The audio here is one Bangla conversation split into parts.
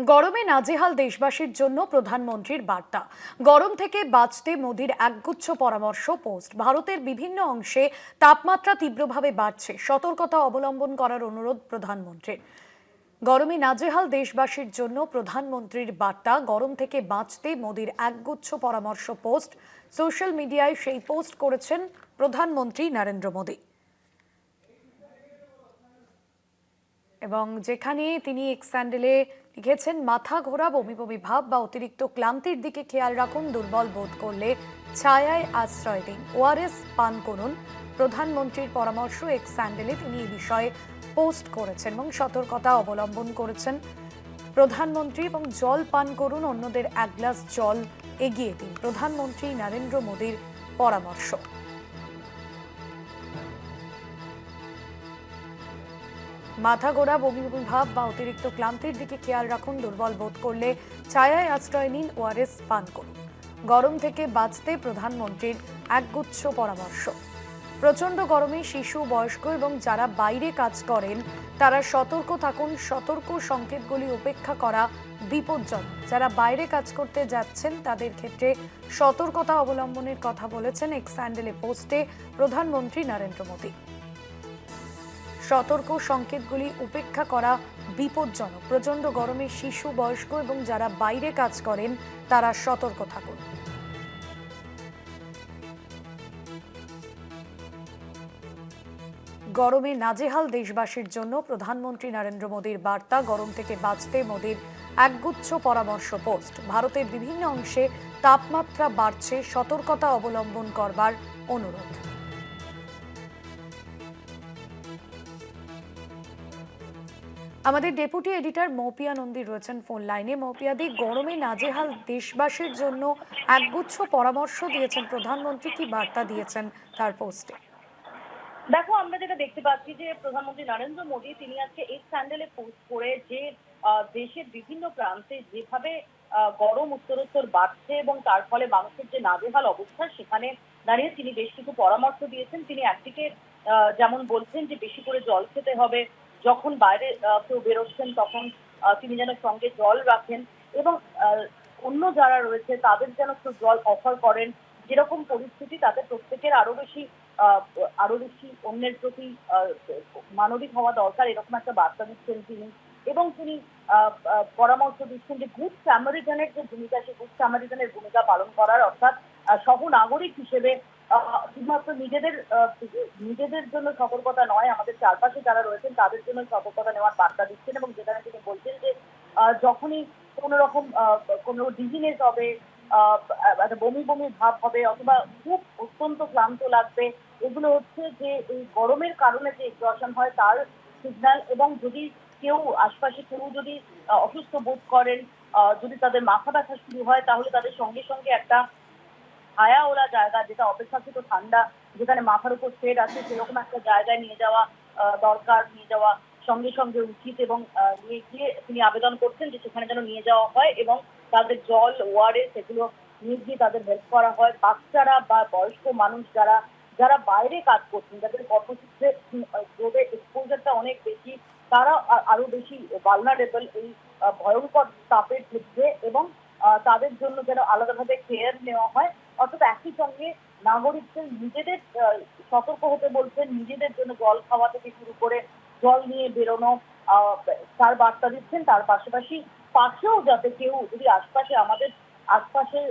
গরমে নাজেহাল দেশবাসীর জন্য প্রধানমন্ত্রীর বার্তা। গরম থেকে বাঁচতে মোদির একগুচ্ছ পরামর্শ পোস্ট। ভারতের বিভিন্ন অংশে তাপমাত্রা তীব্রভাবে বাড়ছে, সতর্কতা অবলম্বন করার অনুরোধ প্রধানমন্ত্রীর। গরমে নাজেহাল দেশবাসীর জন্য প্রধানমন্ত্রীর বার্তা। গরম থেকে বাঁচতে মোদির একগুচ্ছ পরামর্শ পোস্ট। সোশ্যাল মিডিয়ায় সেই পোস্ট করেছেন প্রধানমন্ত্রী নরেন্দ্র মোদী, এবং যেখানে তিনি এক্স স্যান্ডেলে লিখেছেন, মাথা ঘোরা, বমি বমি ভাব বা অতিরিক্ত ক্লান্তির দিকে খেয়াল রাখুন। দুর্বল বোধ করলে ছায়ায় আশ্রয় দিন, ওআরএস পান করুন। প্রধানমন্ত্রীর পরামর্শ। এক্স স্যান্ডেলে তিনি এই বিষয়ে পোস্ট করেছেন এবং সতর্কতা অবলম্বন করেছেন প্রধানমন্ত্রী। এবং জল পান করুন, অন্যদের এক গ্লাস জল এগিয়ে দিন, প্রধানমন্ত্রী নরেন্দ্র মোদীর পরামর্শ। মাথা ঘোরা, বমি বমি ভাব বা অতিরিক্ত ক্লান্তির দিকে খেয়াল রাখুন। দুর্বল বোধ করলে ছায়ায় আশ্রয় নিন, ওআরএস পান করুন। গরম থেকে বাঁচতে প্রধানমন্ত্রীর একগুচ্ছ পরামর্শ। প্রচণ্ড গরমে শিশু, বয়স্ক এবং যারা বাইরে কাজ করেন তারা সতর্ক থাকুন। সতর্ক সংকেতগুলি উপেক্ষা করা বিপজ্জনক। যারা বাইরে কাজ করতে যাচ্ছেন তাদের ক্ষেত্রে সতর্কতা অবলম্বনের কথা বলেছেন এক্স হ্যান্ডেলে পোস্টে প্রধানমন্ত্রী নরেন্দ্র মোদী। সতর্ক সংকেতগুলি উপেক্ষা করা বিপজ্জনক। প্রচণ্ড গরমে শিশু, বয়স্ক এবং যারা বাইরে কাজ করেন তারা সতর্ক থাকুন। গরমে নাজেহাল দেশবাসীর জন্য প্রধানমন্ত্রী নরেন্দ্র মোদীর বার্তা। গরম থেকে বাঁচতে মোদীর একগুচ্ছ পরামর্শ পোস্ট। ভারতের বিভিন্ন অংশে তাপমাত্রা বাড়ছে, সতর্কতা অবলম্বন করবার অনুরোধ। আমাদের ডেপুটি এডিটর মৌপিয়া নন্দী রয়েছেন ফোন লাইনে। মৌপিয়াদি, গরমে নাজেহাল দেশবাসীর জন্য একগুচ্ছ পরামর্শ দিয়েছেন প্রধানমন্ত্রী, কি বার্তা দিয়েছেন তার পোস্টে? দেখো, আমরা যেটা দেখতে পাচ্ছি যে প্রধানমন্ত্রী নরেন্দ্র মোদী তিনি আজকে এই স্যান্ডেলে পোস্ট করে যে দেশের বিভিন্ন প্রান্তে যেভাবে গরম উত্তরোত্তর বাড়ছে এবং তার ফলে মানুষের যে নাজেহাল অবস্থা, সেখানে দাঁড়িয়ে তিনি বেশ কিছু পরামর্শ দিয়েছেন। তিনি একদিকে যেমন বলছেন যে বেশি করে জল খেতে হবে, যখন বাইরে কেউ বেরোচ্ছেন তখন তিনি যেন সঙ্গে জল রাখেন এবং অন্য যারা রয়েছে তাদের যেন একটু জল অফার করেন। যেরকম পরিস্থিতি তাদের প্রত্যেকের আরো বেশি অন্যের প্রতি মানবিক হওয়া দরকার, এরকম একটা বার্তা দিচ্ছেন তিনি। এবং তিনি পরামর্শ দিচ্ছেন যে গুড স্যামারিটানের যে ভূমিকা, সেই গুড স্যামারিটানের ভূমিকা পালন করার, অর্থাৎ সহ নাগরিক হিসেবে শুধুমাত্র নিজেদের জন্য সতর্কতা নয়, আমাদের চারপাশে যারা রয়েছেন তাদের জন্য সতর্কতা নেওয়ার বার্তা দিচ্ছেন। এবং যেখানে তিনি বলছেন যে যখনই কোনো রকম কোনো ডিজিনেস হবে, একটা বমি বমি ভাব হবে অথবা খুব অত্যন্ত ক্লান্ত লাগবে, এগুলো হচ্ছে যে এই গরমের কারণে যে এক্সহশন হয় তার সিগন্যাল। এবং যদি কেউ আশপাশে কেউ যদি অসুস্থ বোধ করেন, যদি তাদের মাথা ব্যথা শুরু হয়, তাহলে তাদের সঙ্গে সঙ্গে একটা ছায়াওয়ালা জায়গা, যেটা অপেক্ষাকৃত ঠান্ডা, যেখানে মাথার উপর শেড আছে, সেরকম একটা জায়গায় নিয়ে যাওয়া দরকার, নিয়ে যাওয়া সঙ্গে সঙ্গে উচিত। এবং নিয়ে গিয়ে তিনি আবেদন করছেন যে সেখানে যেন নিয়ে যাওয়া হয় এবং তাদের জল, ওআরএস এগুলো নিয়ে গিয়ে তাদের হেল্প করা হয়। বাচ্চারা বা বয়স্ক মানুষ যারা যারা বাইরে কাজ করছেন, যাদের কর্মসূত্রে রোদের এক্সপোজারটা অনেক বেশি, তারা আরো বেশি ভালনারেবল এই ভয়ঙ্কর তাপের ক্ষেত্রে। এবং তাদের জন্য যেন আলাদাভাবে কেয়ার নেওয়া হয়। অর্থাৎ একই সঙ্গে নাগরিকদের নিজেদের সতর্ক হতে বলছেন, নিজেদের জন্য জল খাওয়া থেকে শুরু করে জল নিয়ে বেরোনো তার বার্তা দিচ্ছেন। তার পাশাপাশি পাশেও যাতে কেউ যদি আমাদের আশপাশের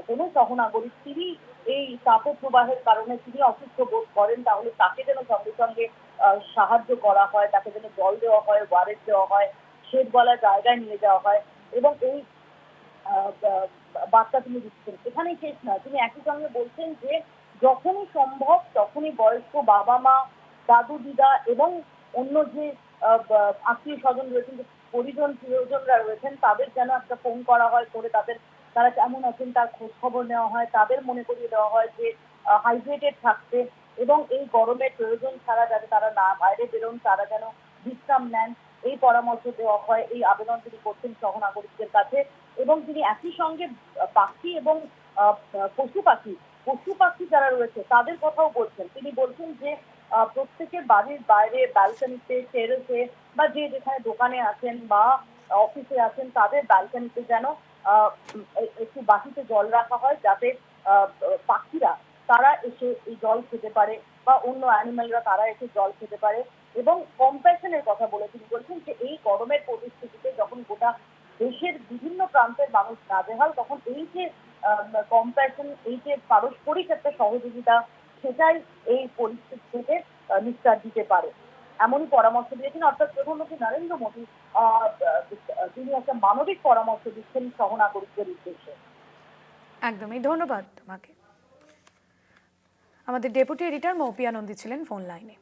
কোনো সহনাগরিক তিনি এই তাপপ্রবাহের কারণে তিনি অসুস্থ বোধ করেন, তাহলে তাকে যেন সঙ্গে সঙ্গে সাহায্য করা হয়, তাকে যেন জল দেওয়া হয়, ওয়ারেস দেওয়া হয়, শেডওয়ালা জায়গায় নিয়ে যাওয়া হয়। এবং এই বার্তা তিনি দিচ্ছেন। এখানেই শেষ নয়, তিনি একই সঙ্গে বলছেন যে যখনই সম্ভব তখনই বয়স্ক বাবা মা, দাদু দিদা এবং অন্য যে আত্মীয় স্বজন রয়েছেন, যে প্রিয়জনরা রয়েছেন, তাদের যেন একটা ফোন করা হয়, করে তারা কেমন আছেন তার খোঁজ খবর নেওয়া হয়, তাদের মনে করিয়ে দেওয়া হয় যে হাইড্রেটেড থাকতে এবং এই গরমের প্রয়োজন ছাড়া যাতে তারা না বাইরে বেরোন, তারা যেন বিশ্রাম নেন, এই পরামর্শ দেওয়া হয়। এই আবেদন তিনি করছেন সহনাগরিকদের কাছে। এবং তিনি একই সঙ্গে পাখি এবং পশু পাখি যারা রয়েছে তাদের কথাও বলছেন। তিনি বলছেন যে প্রত্যেকের বাড়ির বাইরে ব্যালকনিতে, টেরেসে বা যে যেখানে দোকানে আছেন বা অফিসে আছেন তাদের ব্যালকনিতে যেন একটু বাটিতে জল রাখা হয়, যাতে পাখিরা তারা এসে এই জল খেতে পারে বা অন্য অ্যানিমালরা তারা এসে জল খেতে পারে। এবং কম্প্যাশনের কথা বলে তিনি বলছেন যে এই গরমের পরিস্থিতিতে যখন গোটা দেশের বিভিন্ন প্রান্তের মানুষ নাজেহাল, তখন এই যে কম্প্যাশন, এই যে পারস্পরিক একটা সহযোগিতা, সেটাই এই পরিস্থিতি থেকে নিস্তার দিতে পারে। এমনই পরামর্শ দিয়েছেন। অর্থাৎ প্রধানমন্ত্রী নরেন্দ্র মোদী তিনি একটা মানবিক পরামর্শ দিচ্ছেন সহনাগরিকদের উদ্দেশ্যে। একদমই, ধন্যবাদ তোমাকে। আমাদের ডেপুটি এডিটর মৌপিয়া নন্দী ছিলেন ফোন লাইনে।